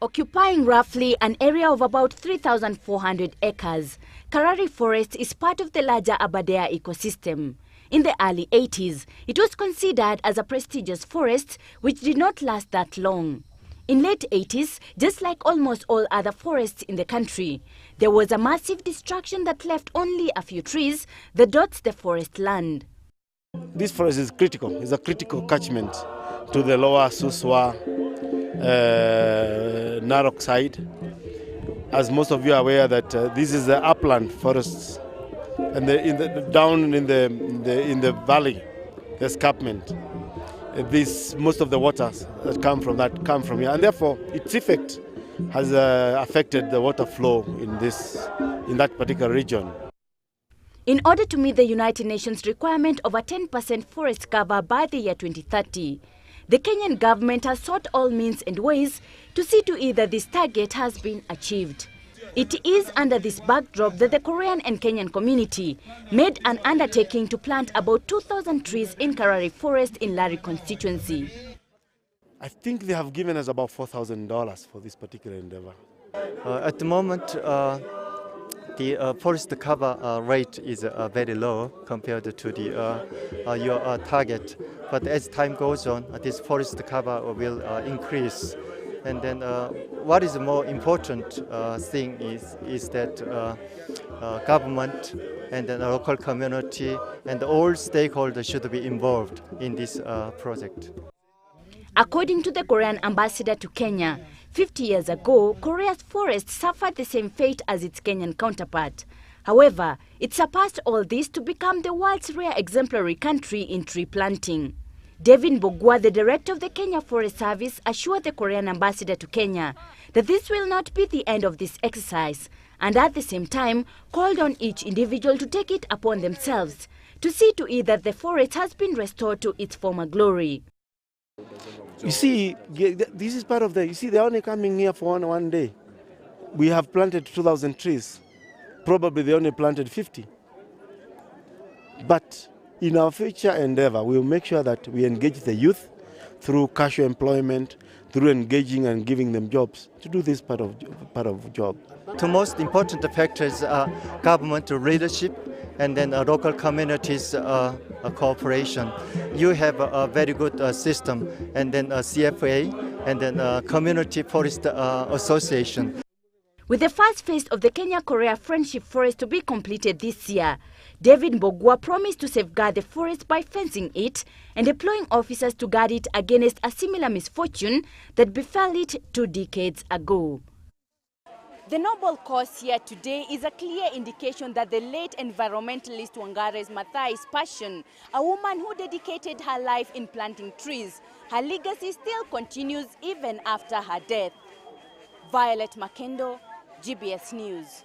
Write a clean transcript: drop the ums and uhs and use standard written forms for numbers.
Occupying roughly an area of about 3,400 acres, Karari forest is part of the larger Aberdare ecosystem. In the early 80s, it was considered as a prestigious forest which did not last that long. In late 80s, just like almost all other forests in the country, there was a massive destruction that left only a few trees that dots the forest land. This forest is critical. It's a critical catchment to the lower Suswa, Narok side. As most of you are aware that this is the upland forests, and down in the valley, the escarpment. Most of the waters that come from here, and therefore its effect has affected the water flow in that particular region. In order to meet the United Nations requirement of a 10% forest cover by the year 2030, the Kenyan government has sought all means and ways to see to either this target has been achieved. It is under this backdrop that the Korean and Kenyan community made an undertaking to plant about 2,000 trees in Karari forest in LARI constituency. I think they have given us about $4,000 for this particular endeavor. At the moment, the forest cover rate is very low compared to your target. But as time goes on, this forest cover will increase. And then what is the more important thing is that government and the local community and all stakeholders should be involved in this project. According to the Korean ambassador to Kenya, 50 years ago, Korea's forests suffered the same fate as its Kenyan counterpart. However, it surpassed all this to become the world's rare exemplary country in tree planting. David Mbogwa, the director of the Kenya Forest Service, assured the Korean ambassador to Kenya that this will not be the end of this exercise, and at the same time called on each individual to take it upon themselves to see to it that the forest has been restored to its former glory. You see, this is part of they're only coming here for one day. We have planted 2,000 trees. Probably they only planted 50. But in our future endeavor, we will make sure that we engage the youth through casual employment, through engaging and giving them jobs to do this part of job. The most important factors are government leadership and then local communities cooperation. You have a very good system, and then CFA and then Community Forest Association. With the first phase of the Kenya-Korea Friendship Forest to be completed this year, David Mbogwa promised to safeguard the forest by fencing it and deploying officers to guard it against a similar misfortune that befell it 2 decades ago. The noble cause here today is a clear indication that the late environmentalist Wangare's Mathai's passion, a woman who dedicated her life in planting trees, her legacy still continues even after her death. Violet Makendo, GBS News.